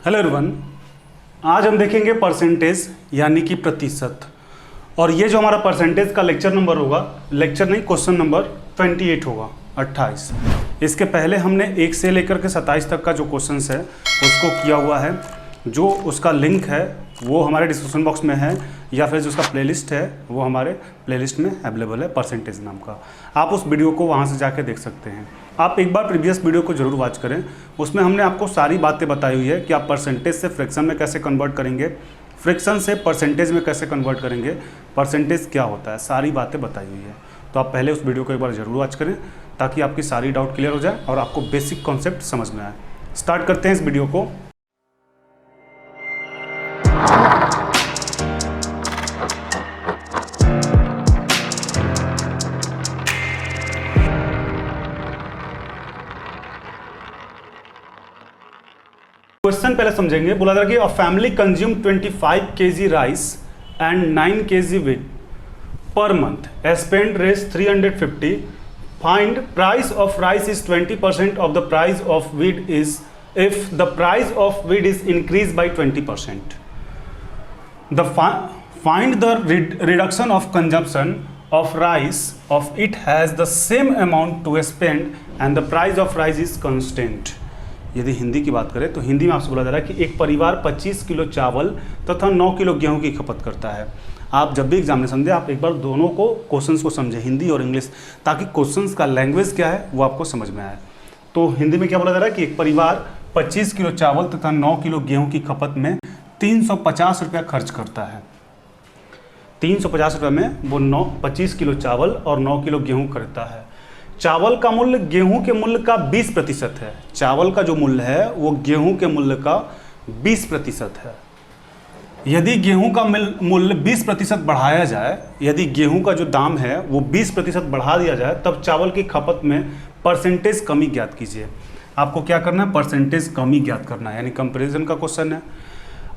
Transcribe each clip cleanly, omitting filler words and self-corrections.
Hello everyone, आज हम देखेंगे परसेंटेज यानी कि प्रतिशत। और ये जो हमारा परसेंटेज का लेक्चर नंबर होगा, लेक्चर नहीं क्वेश्चन नंबर 28 होगा, 28। इसके पहले हमने 1 से लेकर के 27 तक का जो क्वेश्चंस है उसको किया हुआ है। जो उसका लिंक है वो हमारे डिस्क्रिप्शन बॉक्स में है, या फिर जो उसका प्लेलिस्ट है वो हमारे प्लेलिस्ट में अवेलेबल है, परसेंटेज नाम का। आप उस वीडियो को वहाँ से जाके देख सकते हैं। आप एक बार प्रीवियस वीडियो को जरूर वॉच करें, उसमें हमने आपको सारी बातें बताई हुई है कि आप परसेंटेज से फ्रैक्शन में कैसे कन्वर्ट करेंगे, फ्रैक्शन से परसेंटेज में कैसे कन्वर्ट करेंगे, परसेंटेज क्या होता है, सारी बातें बताई हुई है। तो आप पहले उस वीडियो को एक बार जरूर वॉच करें ताकि आपकी सारी डाउट क्लियर हो जाए और आपको बेसिक कॉन्सेप्ट समझ में आए। स्टार्ट करते हैं इस वीडियो को। क्वेश्चन पहले समझेंगे। बोला जा रहा है कि a family consume 25 kg rice and 9 kg wheat per month, spend रेस 350, find price of rice is 20% of the price of wheat is if the price of wheat is increase by 20%। The find the reduction of consumption of rice of it has the same amount to spend and the price of rice is constant. यदि हिंदी की बात करें तो हिंदी में आपसे बोला जा रहा है कि एक परिवार 25 किलो चावल तथा 9 किलो गेहूं की खपत करता है। आप जब भी एग्जामिनेशन दें आप एक बार दोनों को क्वेश्चंस को समझें, हिंदी और इंग्लिश, ताकि क्वेश्चंस का लैंग्वेज क्या है वो आपको समझ में आए। तो हिंदी में क्या बोला जा रहा है कि एक परिवार 25 किलो चावल तथा 9 किलो गेहूँ की खपत में 350 रुपया खर्च करता है। 350 रुपये में वो 25 किलो चावल और 9 किलो गेहूँ खरीदता है। चावल का मूल्य गेहूं के मूल्य का 20% है। चावल का जो मूल्य है वो गेहूं के मूल्य का 20% है। यदि गेहूं का मूल्य 20% बढ़ाया जाए, यदि गेहूं का जो दाम है वो 20% बढ़ा दिया जाए, तब चावल की खपत में परसेंटेज कमी ज्ञात कीजिए। आपको क्या करना है? परसेंटेज कमी ज्ञात करना है, यानी कंपेरिजन का क्वेश्चन है।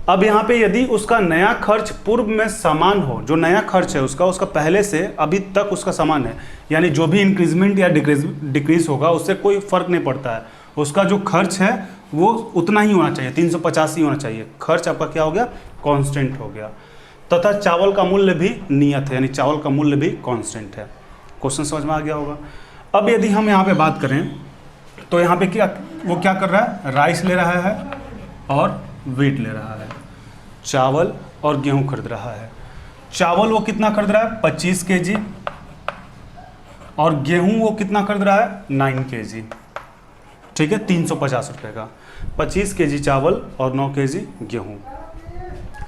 अब यहाँ पे यदि उसका नया खर्च पूर्व में समान हो, जो नया खर्च है उसका पहले से अभी तक उसका समान है, यानी जो भी इंक्रीजमेंट या डिक्रीज होगा उससे कोई फर्क नहीं पड़ता है, उसका जो खर्च है वो उतना ही होना चाहिए, 350 ही होना चाहिए। खर्च आपका क्या हो गया? कांस्टेंट हो गया। तथा चावल का मूल्य भी नियत है, यानी चावल का मूल्य भी कांस्टेंट है। क्वेश्चन समझ में आ गया होगा। अब यदि हम यहाँ पे बात करें तो यहाँ पे वो क्या कर रहा है? राइस ले रहा है और व्हीट ले रहा है, चावल और गेहूं खरीद रहा है। चावल वो कितना खरीद रहा है? 25 kg, और गेहूं वो कितना खरीद रहा है? 9 kg। ठीक है, 350 रुपये का 25 kg चावल और 9 kg गेहूं।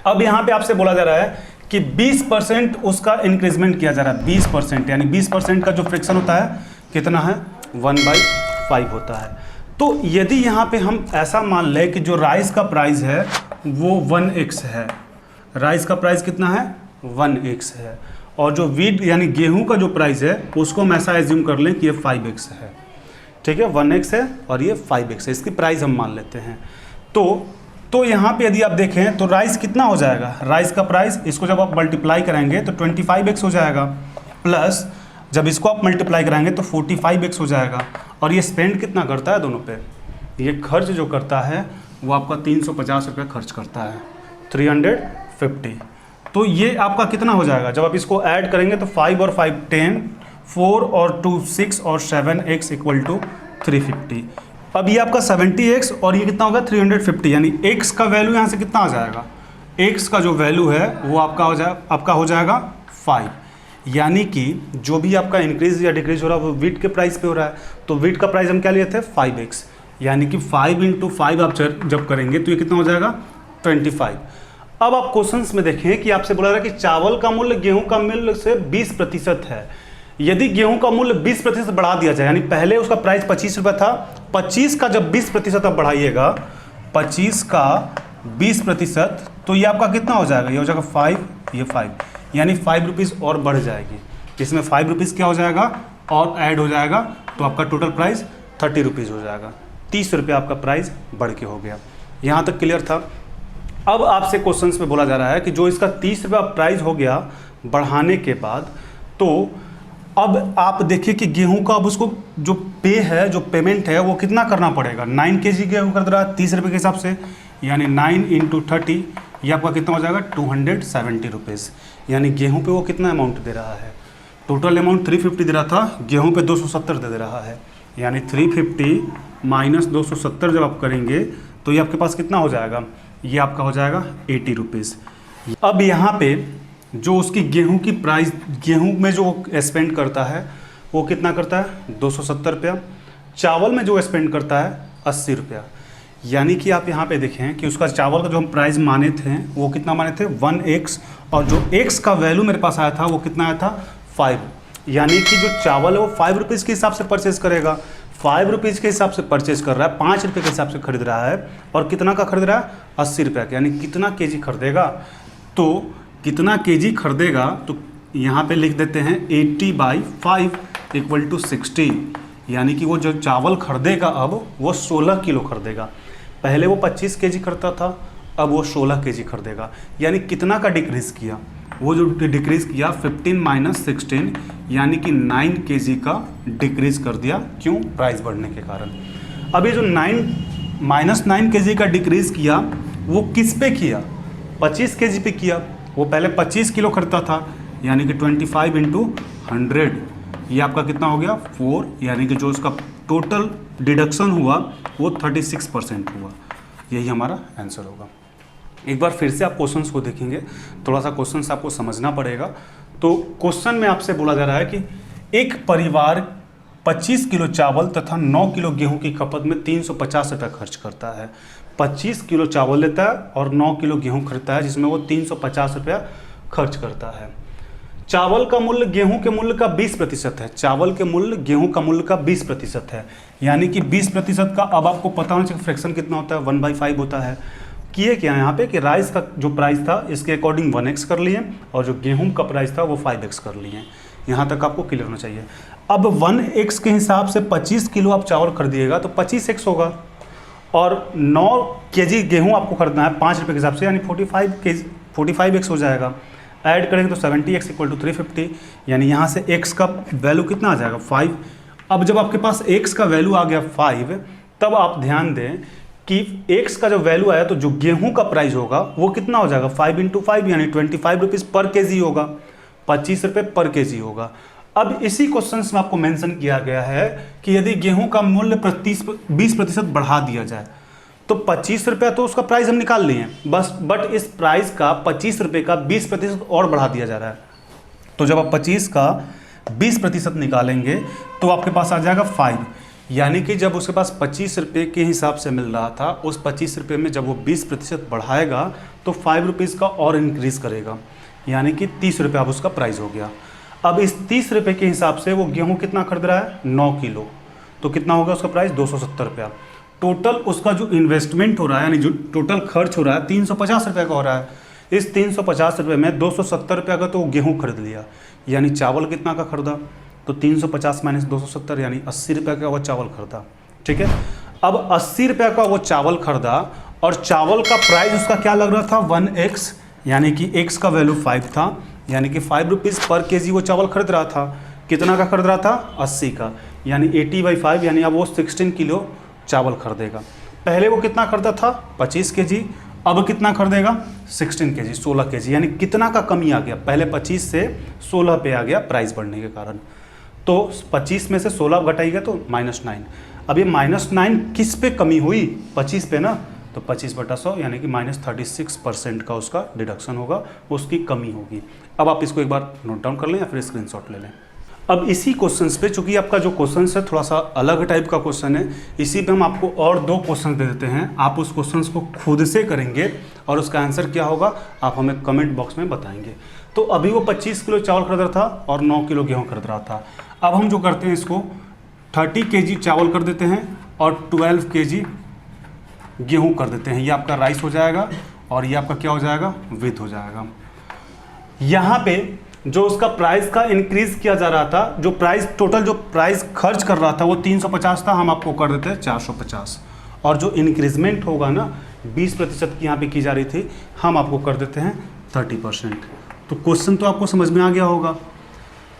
अब यहाँ पे आपसे बोला जा रहा है कि 20% उसका इंक्रीजमेंट किया जा रहा है। 20% यानी 20% का जो फ्रैक्शन होता है कितना है? 1/5 होता है। तो यदि यहाँ पे हम ऐसा मान लें कि जो राइस का प्राइस है वो 1x है, राइस का प्राइस कितना है? 1x है, और जो व्हीट यानी गेहूं का जो प्राइस है उसको हम ऐसा एज्यूम कर लें कि ये 5x है। ठीक है, 1x है और ये 5x है, इसकी प्राइस हम मान लेते हैं। तो यहाँ पे यदि आप देखें तो राइस कितना हो जाएगा? राइस का प्राइस, इसको जब आप मल्टीप्लाई करेंगे तो 25x हो जाएगा, प्लस जब इसको आप मल्टीप्लाई कराएंगे तो 45x हो जाएगा। और ये स्पेंड कितना करता है दोनों पे? ये खर्च जो करता है वो आपका 350 रुपये खर्च करता है, 350। तो ये आपका कितना हो जाएगा? जब आप इसको ऐड करेंगे तो 5 और 5 10, 4 और 2 6 और 7x इक्वल टू 350। अब ये आपका 70x और ये कितना होगा? 350, यानी x का वैल्यू यहाँ से कितना आ जाएगा? x का जो वैल्यू है वो आपका हो जाएगा 5। यानी कि जो भी आपका इंक्रीज या डिक्रीज हो रहा है वो व्हीट के प्राइस पे हो रहा है। तो व्हीट का प्राइस हम क्या लिए थे? 5x, यानी कि 5 × 5 आप जब करेंगे तो ये कितना हो जाएगा? 25। अब आप क्वेश्चंस में देखें कि आपसे बोला रहा है कि चावल का मूल्य गेहूं का मूल्य से 20% है। यदि गेहूं का मूल्य 20% बढ़ा दिया जाए, यानी पहले उसका प्राइस 25 रुपये था, 25 का जब 20% आप बढ़ाइएगा, 25 का 20%, तो ये आपका कितना हो जाएगा? ये हो जाएगा 5, ये 5, यानी 5 रुपीज़ और बढ़ जाएगी। इसमें 5 रुपीज़ क्या हो जाएगा? और ऐड हो जाएगा, तो आपका टोटल प्राइस 30 रुपीज़ हो जाएगा। 30 रुपये आपका प्राइस बढ़ के हो गया। यहाँ तक क्लियर था। अब आपसे क्वेश्चंस में बोला जा रहा है कि जो इसका 30 रुपये प्राइस हो गया बढ़ाने के बाद, तो अब आप देखिए कि गेहूं का अब उसको जो पे है, जो पेमेंट है वो कितना करना पड़ेगा। 9 kg गेहूं कर रहा है 30 रुपये के हिसाब से, यानी 9 इंटू 30, ये आपका कितना हो जाएगा 270 रुपीज़। यानी गेहूं पे वो कितना अमाउंट दे रहा है, टोटल अमाउंट 350 दे रहा था, गेहूं पे 270 दे रहा है। यानी 350 माइनस 270 जब आप करेंगे तो ये आपके पास कितना हो जाएगा, ये आपका हो जाएगा 80 रुपीज़। अब यहाँ पे जो उसकी गेहूं की प्राइस, गेहूं में जो स्पेंड करता है वो कितना करता है 270 रुपया, चावल में जो स्पेंड करता है 80 रुपया। यानी कि आप यहाँ पे देखें कि उसका चावल का जो हम प्राइस माने थे वो कितना माने थे 1x, और जो x का वैल्यू मेरे पास आया था वो कितना आया था 5। यानी कि जो चावल है वो 5 रुपीज़ के हिसाब से परचेज करेगा, 5 रुपीज़ के हिसाब से परचेज कर रहा है, 5 रुपये के हिसाब से खरीद रहा है, और कितना का खरीद रहा है 80 रुपये का। यानी कितना केजी खरीदेगा, तो कितना केजी खरीदेगा तो यहाँ पे लिख देते हैं 80/5 = 60। यानी कि वो जो चावल खरीदेगा अब वो 16 किलो खरीदेगा। पहले वो 25 केजी खरीदता था, अब वो 16 केजी खरीदेगा। यानी कितना का डिक्रीज़ किया, वो जो डिक्रीज़ किया 15 - 16, यानी कि 9 केजी का डिक्रीज़ कर दिया। क्यों, प्राइस बढ़ने के कारण। अब ये जो -9 केजी का डिक्रीज़ किया वो किस पे किया, 25 केजी पे किया। वो पहले 25 किलो खरीदता था, यानी कि 25 × 100, ये आपका कितना हो गया 4। यानी कि जो उसका टोटल डिडक्शन हुआ वो 36% हुआ। यही हमारा आंसर होगा। एक बार फिर से आप क्वेश्चंस को देखेंगे, थोड़ा सा क्वेश्चंस आपको समझना पड़ेगा। तो क्वेश्चन में आपसे बोला जा रहा है कि एक परिवार 25 किलो चावल तथा 9 किलो गेहूं की खपत में 350 रुपये खर्च करता है। 25 किलो चावल लेता है और 9 किलो गेहूं खरीदता है, जिसमें वो 350 रुपया खर्च करता है। चावल का मूल्य गेहूं के मूल्य का 20% है। चावल के मूल्य गेहूं का मूल्य का 20% है। यानी कि 20% का, अब आपको पता होना चाहिए फ्रैक्शन कितना होता है, 1/5 होता है। किए क्या यहाँ पे कि राइस का जो प्राइस था इसके अकॉर्डिंग 1x कर लिए, और जो गेहूं का प्राइस था वो 5x कर लिए। यहाँ तक आपको क्लियर होना चाहिए। अब 1x के हिसाब से 25 किलो आप चावल खरीदिएगा तो 25x होगा, और 9 केजी गेहूं आपको खरीदना है 5 रुपये के हिसाब से, यानी 45x हो जाएगा। ऐड करेंगे तो 70x = 350। यानी यहाँ से x का वैल्यू कितना आ जाएगा 5। अब जब आपके पास x का वैल्यू आ गया 5, तब आप ध्यान दें कि x का जो वैल्यू आया तो जो गेहूं का प्राइस होगा वो कितना हो जाएगा 5 × 5, यानी 25 रुपीज़ पर केजी होगा, 25 रुपये पर केजी होगा। अब इसी क्वेश्चन में आपको मेंशन किया गया है कि यदि गेहूं का मूल्य 20% बढ़ा दिया जाए तो 25 रुपया तो उसका प्राइस हम निकाल लिए हैं बस, बट इस प्राइस का 25 रुपये का 20% और बढ़ा दिया जा रहा है। तो जब आप 25 का 20% निकालेंगे तो आपके पास आ जाएगा 5। यानी कि जब उसके पास 25 रुपये के हिसाब से मिल रहा था, उस 25 रुपये में जब वो 20% बढ़ाएगा तो 5 रुपीज़ का और इंक्रीज़ करेगा, यानी कि 30 रुपये अब उसका प्राइस हो गया। अब इस 30 रुपये के हिसाब से वो गेहूँ कितना खरीद रहा है 9 किलो, तो कितना होगा उसका प्राइस 270 रुपया। टोटल उसका जो इन्वेस्टमेंट हो रहा है, यानी जो टोटल खर्च हो रहा है 350 रुपये का हो रहा है। इस 350 रुपये में 270 रुपये का तो वो गेहूँ खरीद लिया, यानी चावल कितना का खरीदा, तो 350 - 270 यानी 80 रुपये का वो चावल खरीदा। ठीक है, अब 80 रुपये का वो चावल खरीदा, और चावल का प्राइस उसका क्या लग रहा था 1x, यानी कि x का वैल्यू 5 था, यानी कि 5 रुपीज़ पर केजी वो चावल खरीद रहा था। कितना का खरीद रहा था 80 का, यानी 80/5, यानी अब वो 16 किलो चावल खरीदेगा। पहले वो कितना खरीदा था 25 केजी, अब कितना खरीदेगा 16 केजी, 16 केजी। यानी कितना का कमी आ गया, पहले 25 से 16 पे आ गया प्राइस बढ़ने के कारण। तो 25 में से 16 घटाइएगा तो -9। अब ये -9 किस पे कमी हुई, 25 पे ना, तो 25/100 यानी कि -36% का उसका डिडक्शन होगा, उसकी कमी होगी। अब आप इसको एक बार नोट डाउन कर लें या फिर स्क्रीनशॉट ले लें। अब इसी क्वेश्चंस पे, चूंकि आपका जो क्वेश्चन है थोड़ा सा अलग टाइप का क्वेश्चन है, इसी पे हम आपको और 2 क्वेश्चन दे देते हैं। आप उस क्वेश्चंस को खुद से करेंगे और उसका आंसर क्या होगा आप हमें कमेंट बॉक्स में बताएंगे। तो अभी वो 25 किलो चावल खरीद रहा था और 9 किलो गेहूँ खरीद रहा था। अब हम जो करते हैं इसको 30 केजी चावल कर देते हैं और 12 केजी गेहूँ कर देते हैं। ये आपका राइस हो जाएगा और ये आपका क्या हो जाएगा विथ हो जाएगा। यहाँ पे जो उसका प्राइस का इंक्रीज किया जा रहा था, जो प्राइस टोटल जो प्राइस खर्च कर रहा था वो 350 था, हम आपको कर देते हैं 450, और जो इंक्रीजमेंट होगा ना 20% की यहाँ पे की जा रही थी, हम आपको कर देते हैं 30%। तो क्वेश्चन तो आपको समझ में आ गया होगा।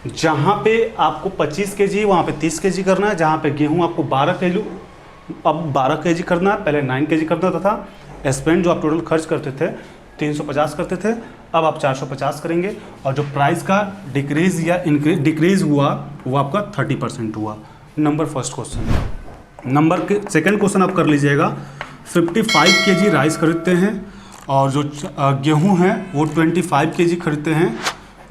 जहाँ पे आपको 25 केजी वहाँ पे 30 केजी करना है, जहाँ पे गेहूँ आपको 12 किलो अब 12 केजी करना है, पहले 9 केजी करना था, स्पेंड जो आप टोटल खर्च करते थे 350 करते थे, अब आप 450 करेंगे, और जो प्राइस का डिक्रीज या डिक्रीज हुआ वो आपका 30% हुआ। Number first question. नंबर के सेकंड क्वेश्चन आप कर लीजिएगा। 55 kg राइस खरीदते हैं और जो गेहूँ है वो 25 kg खरीदते हैं।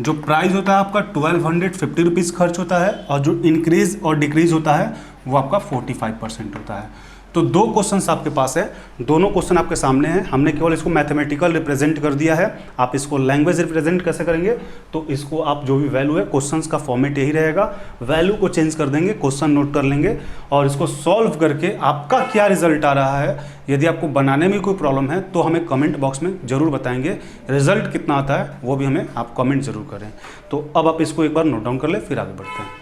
जो प्राइस होता है आपका 1250 रुपीज़ खर्च होता है, और जो इंक्रीज और डिक्रीज होता है वो आपका 45% होता है। तो दो क्वेश्चंस आपके पास है, दोनों क्वेश्चन आपके सामने हैं। हमने केवल इसको मैथमेटिकल रिप्रेजेंट कर दिया है। आप इसको लैंग्वेज रिप्रेजेंट कैसे करेंगे, तो इसको आप जो भी वैल्यू है, क्वेश्चंस का फॉर्मेट यही रहेगा, वैल्यू को चेंज कर देंगे, क्वेश्चन नोट कर लेंगे और इसको सॉल्व करके आपका क्या रिजल्ट आ रहा है, यदि आपको बनाने में कोई प्रॉब्लम है तो हमें कमेंट बॉक्स में ज़रूर बताएंगे। रिजल्ट कितना आता है वो भी हमें आप कमेंट ज़रूर करें। तो अब आप इसको एक बार नोट डाउन कर ले, फिर आगे बढ़ते हैं।